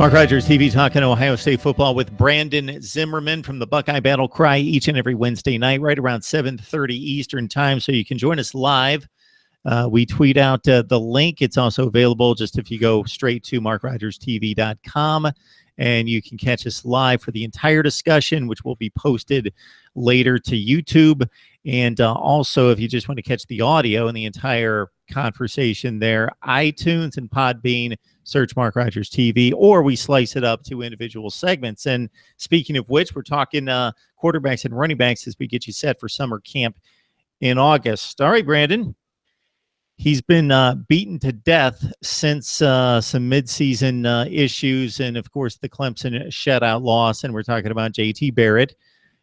Mark Rogers TV talking Ohio State football with Brandon Zimmerman from the Buckeye Battle Cry each and every Wednesday night, right around 7:30 Eastern time. So you can join us live. We tweet out the link. It's also available just if you go straight to MarkRogersTV.com, and you can catch us live for the entire discussion, which will be posted later to YouTube. And also, if you just want to catch the audio and the entire conversation there, iTunes and Podbean, search Mark Rogers TV, or we slice it up to individual segments. And speaking of which, we're talking quarterbacks and running backs as we get you set for summer camp in August. All right, Brandon. He's been beaten to death since some midseason issues and, of course, the Clemson shutout loss. And we're talking about JT Barrett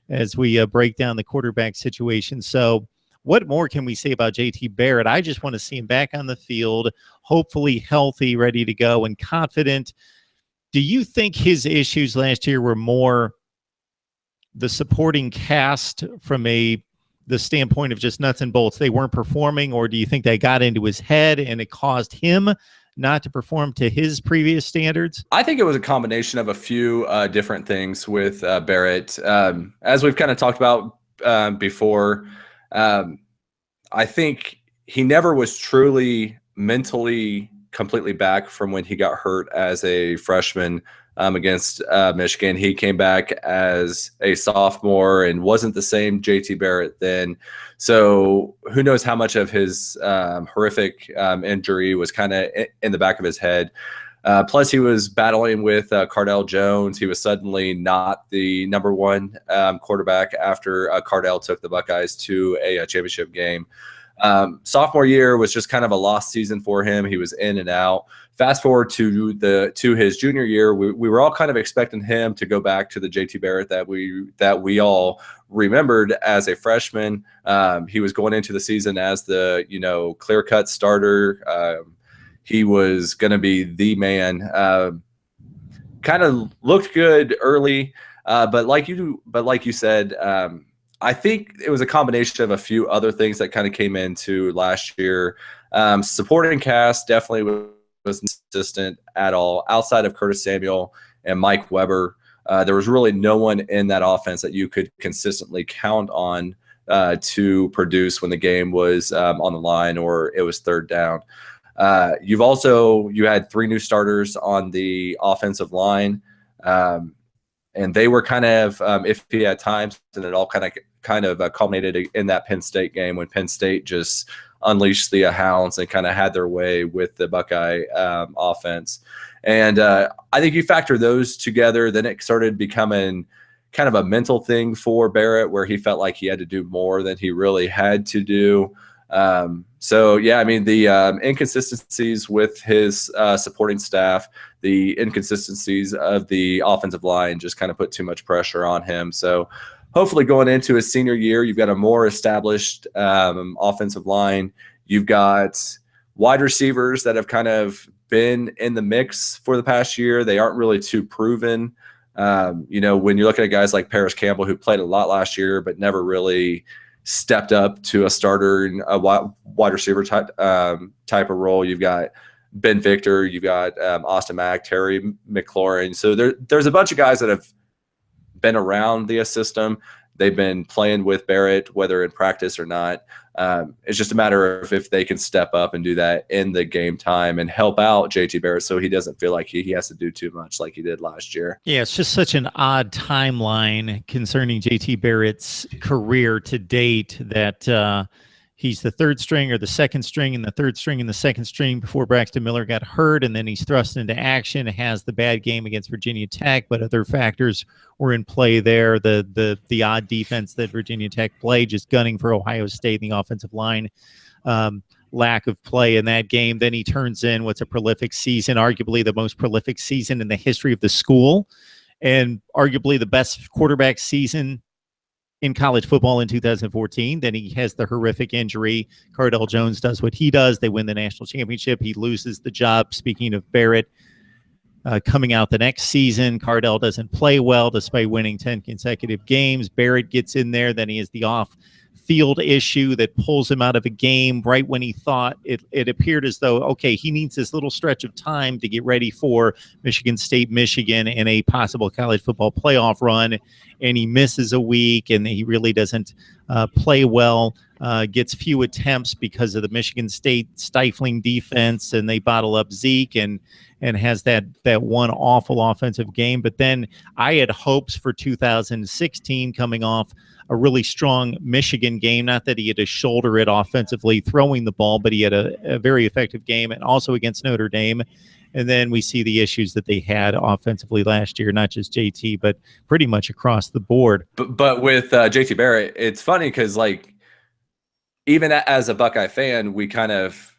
as we break down the quarterback situation. So what more can we say about JT Barrett? I just want to see him back on the field, hopefully healthy, ready to go, and confident. Do you think his issues last year were more the supporting cast from the standpoint of just nuts and bolts? They weren't performing, or do you think they got into his head and it caused him not to perform to his previous standards? I think it was a combination of a few different things with Barrett. As we've kind of talked about before, I think he never was truly mentally completely back from when he got hurt as a freshman against Michigan. He came back as a sophomore and wasn't the same JT Barrett then. So who knows how much of his horrific injury was kind of in the back of his head. Plus, he was battling with Cardale Jones. He was suddenly not the number one quarterback after Cardale took the Buckeyes to a championship game. Sophomore year was just kind of a lost season for him. He was in and out. Fast forward to his junior year, we were all kind of expecting him to go back to the JT Barrett that we all remembered as a freshman. He was going into the season as the clear-cut starter. He was going to be the man. Kind of looked good early, but like you said, I think it was a combination of a few other things that kind of came into last year. Supporting cast definitely wasn't consistent at all. Outside of Curtis Samuel and Mike Weber, there was really no one in that offense that you could consistently count on to produce when the game was on the line or it was third down. You had three new starters on the offensive line, and they were kind of iffy at times, and it all kind of culminated in that Penn State game when Penn State just unleashed the hounds and kind of had their way with the Buckeye offense. And I think you factor those together, then it started becoming kind of a mental thing for Barrett where he felt like he had to do more than he really had to do. The inconsistencies with his supporting staff, the inconsistencies of the offensive line just kind of put too much pressure on him. So hopefully going into his senior year, you've got a more established offensive line. You've got wide receivers that have kind of been in the mix for the past year. They aren't really too proven. When you're looking at guys like Paris Campbell, who played a lot last year but never really stepped up to a starter in a wide receiver type of role. You've got Ben Victor, you've got Austin Mack, Terry McLaurin. So there's a bunch of guys that have been around the system. They've been playing with Barrett, whether in practice or not. It's just a matter of if they can step up and do that in the game time and help out JT Barrett so he doesn't feel like he has to do too much like he did last year. Yeah, it's just such an odd timeline concerning JT Barrett's career to date that he's the third string or the second string and the third string and the second string before Braxton Miller got hurt, and then he's thrust into action, has the bad game against Virginia Tech, but other factors were in play there. The odd defense that Virginia Tech played, just gunning for Ohio State in the offensive line, lack of play in that game. Then he turns in what's a prolific season, arguably the most prolific season in the history of the school, and arguably the best quarterback season in college football in 2014. Then he has the horrific injury. Cardale Jones does what he does. They win the national championship. He loses the job. Speaking of Barrett, coming out the next season, Cardale doesn't play well despite winning 10 consecutive games. Barrett gets in there. Then he has the off field issue that pulls him out of a game right when he thought it appeared as though, okay, he needs this little stretch of time to get ready for Michigan State, Michigan in a possible college football playoff run, and he misses a week, and he really doesn't play well, gets few attempts because of the Michigan State stifling defense, and they bottle up Zeke, and has that one awful offensive game. But then I had hopes for 2016 coming off a really strong Michigan game. Not that he had to shoulder it offensively throwing the ball, but he had a very effective game, and also against Notre Dame. And then we see the issues that they had offensively last year, not just JT, but pretty much across the board. But with JT Barrett, it's funny because, like, even as a Buckeye fan, we kind of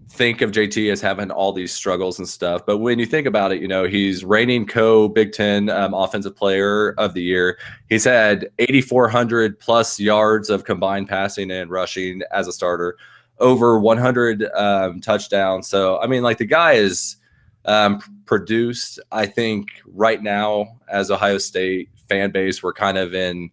think of JT as having all these struggles and stuff. But when you think about it, you know, he's reigning Big Ten Offensive Player of the Year. He's had 8,400 plus yards of combined passing and rushing as a starter, over 100 touchdowns. So, I mean, like, the guy is produced. I think right now, as Ohio State fan base, we're kind of in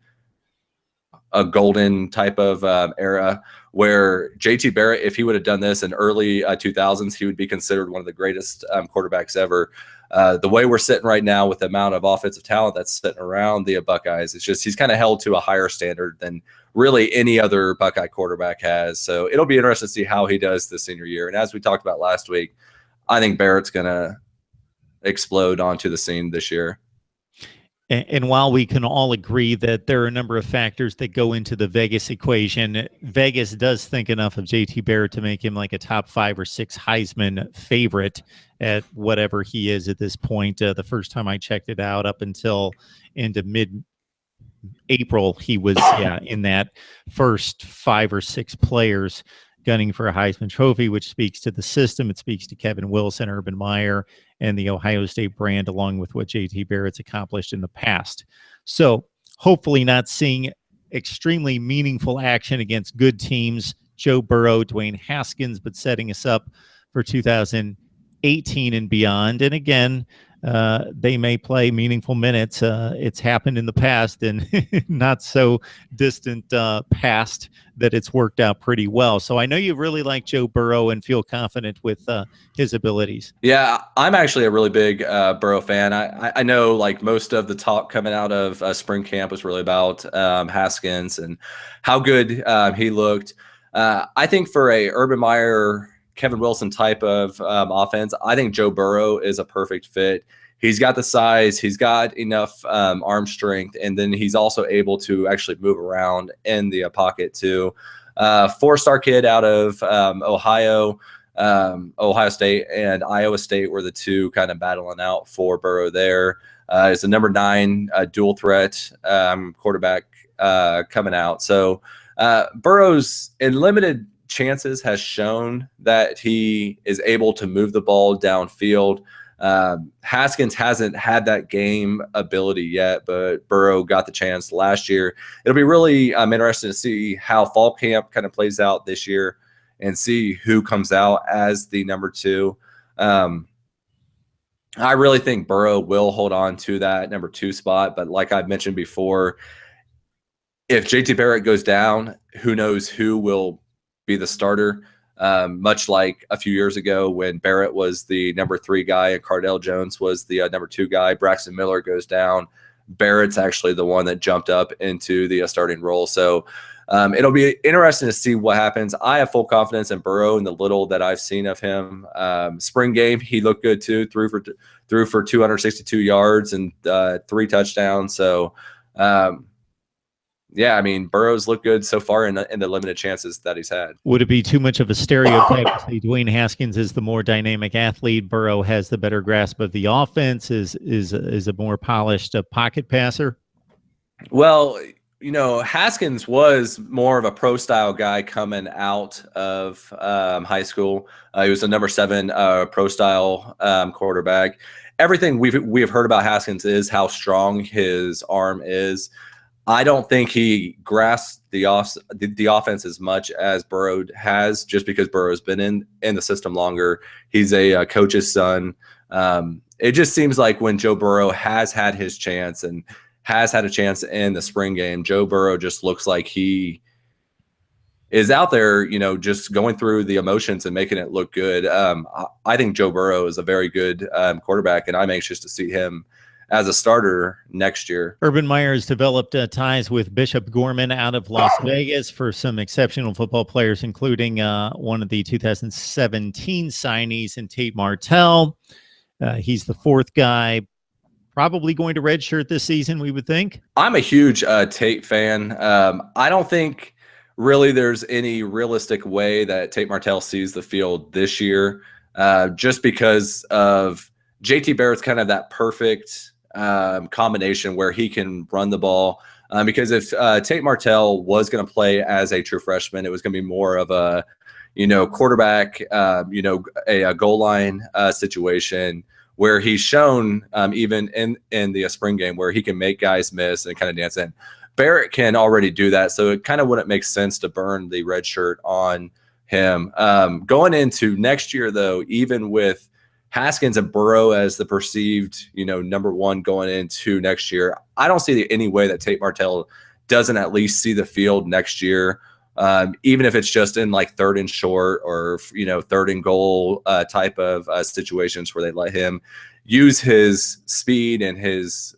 a golden type of era where JT Barrett, if he would have done this in early 2000s, he would be considered one of the greatest quarterbacks ever. The way we're sitting right now with the amount of offensive talent that's sitting around the Buckeyes, it's just he's kind of held to a higher standard than really any other Buckeye quarterback has. So it'll be interesting to see how he does this senior year. And as we talked about last week, I think Barrett's going to explode onto the scene this year. And while we can all agree that there are a number of factors that go into the Vegas equation, Vegas does think enough of JT Barrett to make him like a top 5 or 6 Heisman favorite at whatever he is at this point. The first time I checked it out, up until into mid-April, he was in that first 5 or 6 players gunning for a Heisman Trophy, which speaks to the system. It speaks to Kevin Wilson, Urban Meyer, and the Ohio State brand, along with what JT Barrett's accomplished in the past. So hopefully not seeing extremely meaningful action against good teams, Joe Burrow, Dwayne Haskins, but setting us up for 2018 and beyond. And again, they may play meaningful minutes. It's happened in the past, and not so distant past, that it's worked out pretty well. So I know you really like Joe Burrow and feel confident with his abilities. Yeah, I'm actually a really big Burrow fan. I know, like, most of the talk coming out of spring camp was really about Haskins and how good he looked. I think for a Urban Meyer, Kevin Wilson type of offense, I think Joe Burrow is a perfect fit. He's got the size, he's got enough arm strength, and then he's also able to actually move around in the pocket too. 4-star kid out of Ohio State and Iowa State were the two kind of battling out for Burrow there. Is the number 9 dual threat quarterback coming out. So Burrow's in limited chances has shown that he is able to move the ball downfield. Haskins hasn't had that game ability yet, but Burrow got the chance last year. It'll be really interesting to see how fall camp kind of plays out this year and see who comes out as the number 2. I really think Burrow will hold on to that number 2 spot, but like I've mentioned before, if JT Barrett goes down, who knows who will be the starter. Much like a few years ago when Barrett was the number 3 guy and Cardale Jones was the number 2 guy. Braxton Miller goes down. Barrett's actually the one that jumped up into the starting role. So it'll be interesting to see what happens. I have full confidence in Burrow in the little that I've seen of him. Spring game, he looked good too. Threw for 262 yards and 3 touchdowns. So yeah, I mean, Burrow's looked good so far in the limited chances that he's had. Would it be too much of a stereotype to say Dwayne Haskins is the more dynamic athlete, Burrow has the better grasp of the offense, is a more polished pocket passer? Well, you know, Haskins was more of a pro-style guy coming out of high school. He was a number 7 pro-style quarterback. Everything we've heard about Haskins is how strong his arm is. I don't think he grasped the offense as much as Burrow has, just because Burrow's been in the system longer. He's a coach's son. It just seems like when Joe Burrow has had his chance and has had a chance in the spring game, Joe Burrow just looks like he is out there, just going through the emotions and making it look good. I think Joe Burrow is a very good quarterback, and I'm anxious to see him as a starter next year. Urban Meyer's developed ties with Bishop Gorman out of Las Vegas for some exceptional football players, including one of the 2017 signees in Tate Martell. He's the fourth guy, probably going to redshirt this season, we would think. I'm a huge Tate fan. I don't think really there's any realistic way that Tate Martell sees the field this year, just because of JT Barrett's kind of that perfect combination where he can run the ball. Because if Tate Martell was going to play as a true freshman, it was going to be more of a, quarterback, a goal line situation where he's shown even in the spring game where he can make guys miss and kind of dance in. Barrett can already do that, so it kind of wouldn't make sense to burn the red shirt on him. Going into next year, though, even with Haskins and Burrow as the perceived, number one going into next year, I don't see any way that Tate Martell doesn't at least see the field next year, even if it's just in like third and short or, third and goal type of situations where they let him use his speed and his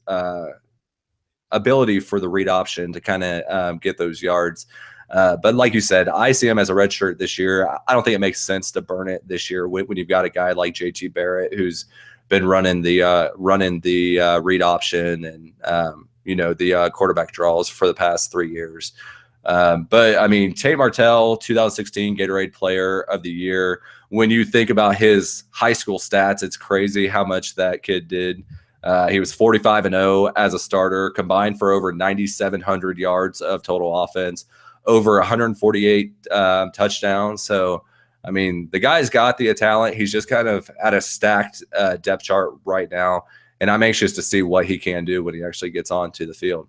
ability for the read option to kind of get those yards. But like you said, I see him as a red shirt this year. I don't think it makes sense to burn it this year when you've got a guy like JT Barrett who's been running the read option and the quarterback draws for the past 3 years. But I mean, Tate Martell, 2016 Gatorade Player of the Year. When you think about his high school stats, it's crazy how much that kid did. He was 45-0 as a starter, combined for over 9,700 yards of total offense, over 148 touchdowns. So, I mean, the guy's got the talent. He's just kind of at a stacked depth chart right now, and I'm anxious to see what he can do when he actually gets onto the field.